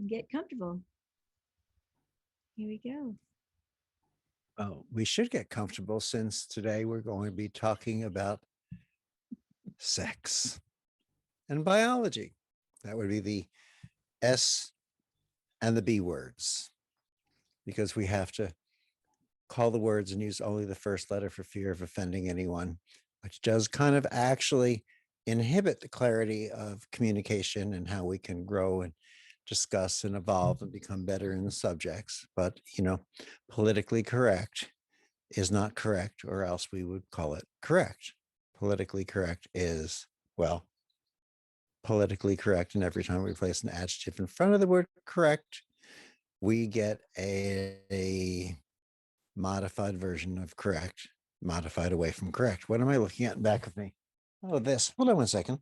get comfortable. Here we go. Well, we should get comfortable since today we're going to be talking about sex and biology. That would be the S and the B words, because we have to call the words and use only the first letter for fear of offending anyone, which does kind of actually inhibit the clarity of communication and how we can grow and discuss and evolve and become better in the subjects. But, politically correct is not correct, or else we would call it correct. Politically correct is, well, politically correct. And every time we place an adjective in front of the word correct, we get a modified version of correct, modified away from correct. What am I looking at in back of me? Oh, this. Hold on 1 second.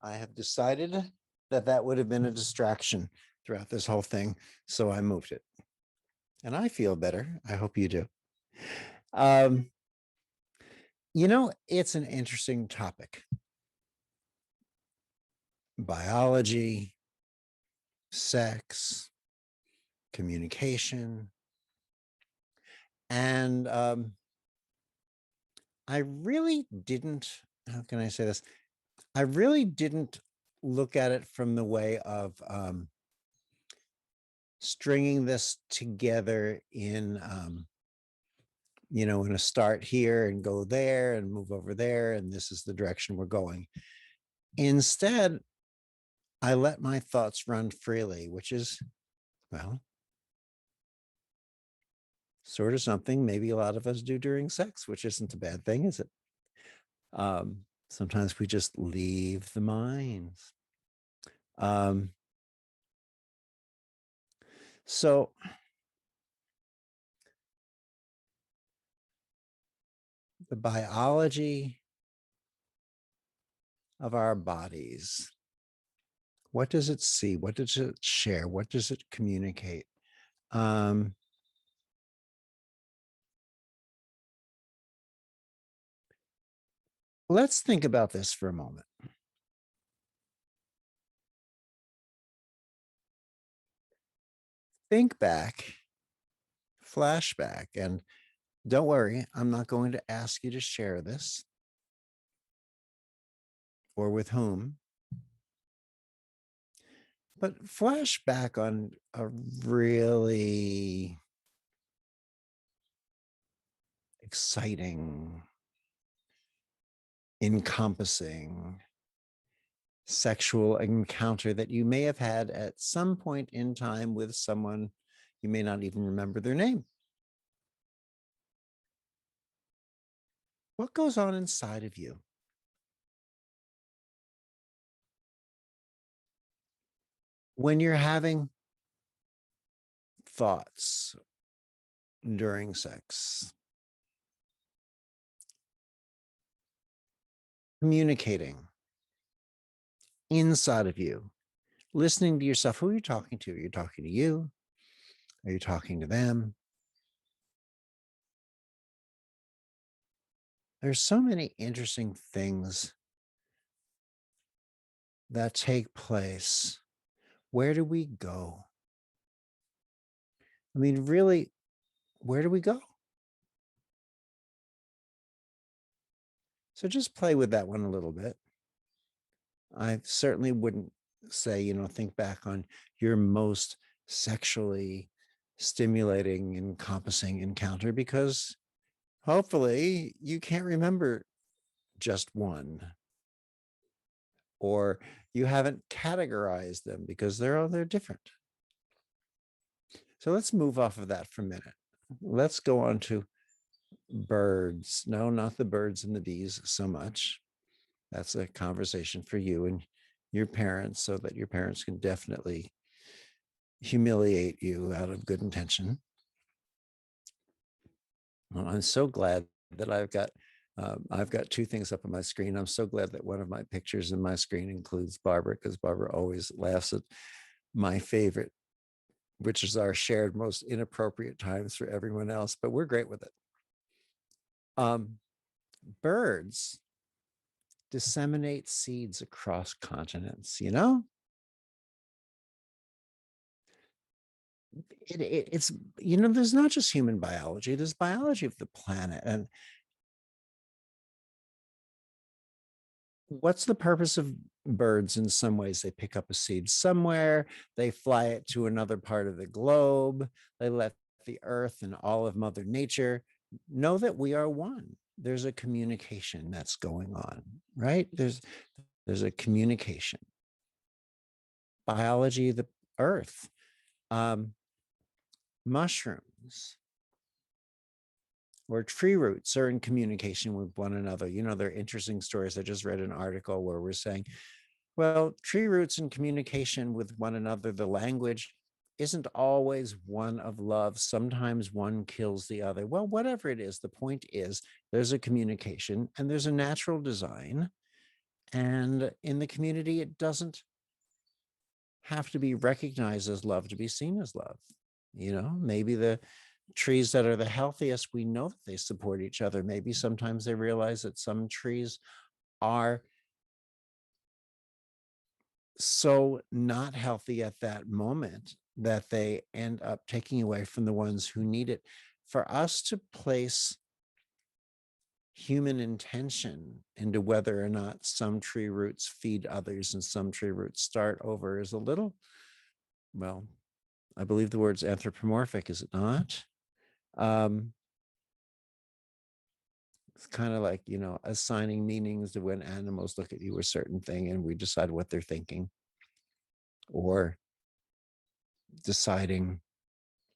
I have decided that that would have been a distraction throughout this whole thing, so I moved it. And I feel better. I hope you do. It's an interesting topic. Biology, sex, communication. And I really didn't, how can I say this? I really didn't look at it from the way of stringing this together in a start here and go there and move over there, and this is the direction we're going. Instead, I let my thoughts run freely, which is, well, sort of something maybe a lot of us do during sex, which isn't a bad thing, is it? Sometimes we just leave the minds. So the biology of our bodies, what does it see? What does it share? What does it communicate? Let's think about this for a moment. Think back, flashback, and don't worry, I'm not going to ask you to share this or with whom, but flashback on a really exciting, encompassing sexual encounter that you may have had at some point in time with someone you may not even remember their name. What goes on inside of you? When you're having thoughts during sex, communicating inside of you, listening to yourself. Who are you talking to? Are you talking to you? Are you talking to them? There's so many interesting things that take place. Where do we go? I mean, really, where do we go? So just play with that one a little bit. I certainly wouldn't say, think back on your most sexually stimulating, encompassing encounter, because hopefully you can't remember just one, or you haven't categorized them because they're different. So let's move off of that for a minute. Let's go on to birds. No, not the birds and the bees so much. That's a conversation for you and your parents, so that your parents can definitely humiliate you out of good intention. Well, I'm so glad that I've got two things up on my screen. I'm so glad that one of my pictures in my screen includes Barbara, because Barbara always laughs at my favorite, which is our shared most inappropriate times for everyone else, but we're great with it. Birds disseminate seeds across continents, you know? It's, you know, there's not just human biology, there's biology of the planet. And what's the purpose of birds? In some ways, they pick up a seed somewhere, they fly it to another part of the globe, they let the earth and all of Mother Nature know that we are one. There's a communication that's going on, right? There's a communication. Biology of the earth. Um, Mushrooms or tree roots are in communication with one another. You know, they're interesting stories. I just read an article where we're saying, well, tree roots in communication with one another, the language isn't always one of love. Sometimes one kills the other. Well, whatever it is, the point is there's a communication and there's a natural design. And in the community, it doesn't have to be recognized as love to be seen as love. You know, maybe the trees that are the healthiest, we know that they support each other. Maybe sometimes they realize that some trees are so not healthy at that moment that they end up taking away from the ones who need it. For us to place human intention into whether or not some tree roots feed others and some tree roots start over is a little, well, I believe the word's anthropomorphic, is it not? Um, it's kind of like, you know, assigning meanings to when animals look at you a certain thing and we decide what they're thinking, or deciding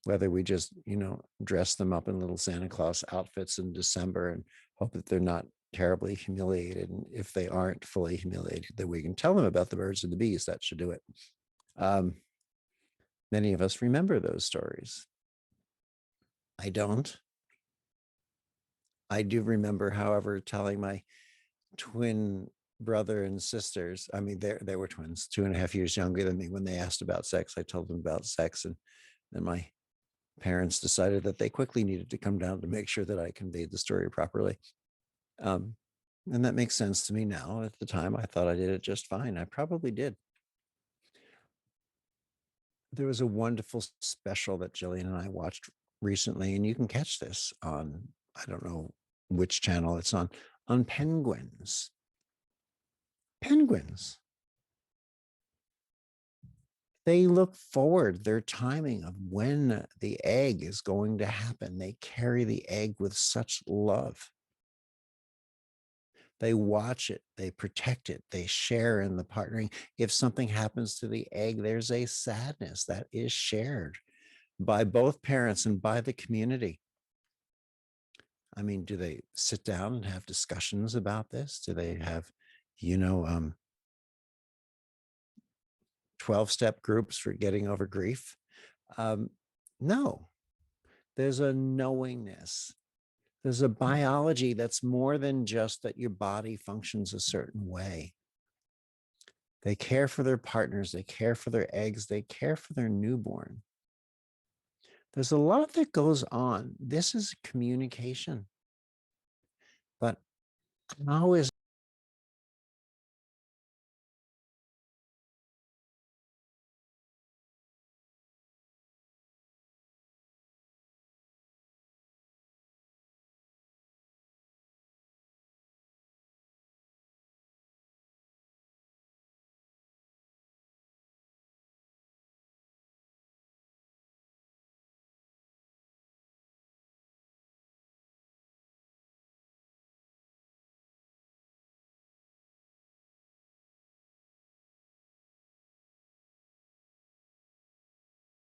whether we just, you know, dress them up in little Santa Claus outfits in December and hope that they're not terribly humiliated. And if they aren't fully humiliated, then we can tell them about the birds and the bees. That should do it. Um, Many of us remember those stories. I don't. I do remember, however, telling my twin brother and sisters, I mean, they were twins, 2.5 years younger than me. When they asked about sex, I told them about sex. And then my parents decided that they quickly needed to come down to make sure that I conveyed the story properly. Um, and that makes sense to me now. At the time, I thought I did it just fine. I probably did. There was a wonderful special that Jillian and I watched recently, and you can catch this on, I don't know which channel it's on penguins. Penguins. They look forward their timing of when the egg is going to happen. They carry the egg with such love. They watch it, they protect it, they share in the partnering. If something happens to the egg, there's a sadness that is shared by both parents and by the community. I mean, do they sit down and have discussions about this? Do they have, you know, 12-step groups for getting over grief? No, there's a knowingness. There's a biology that's more than just that your body functions a certain way. They care for their partners, they care for their eggs, they care for their newborn. There's a lot that goes on. This is communication. But how is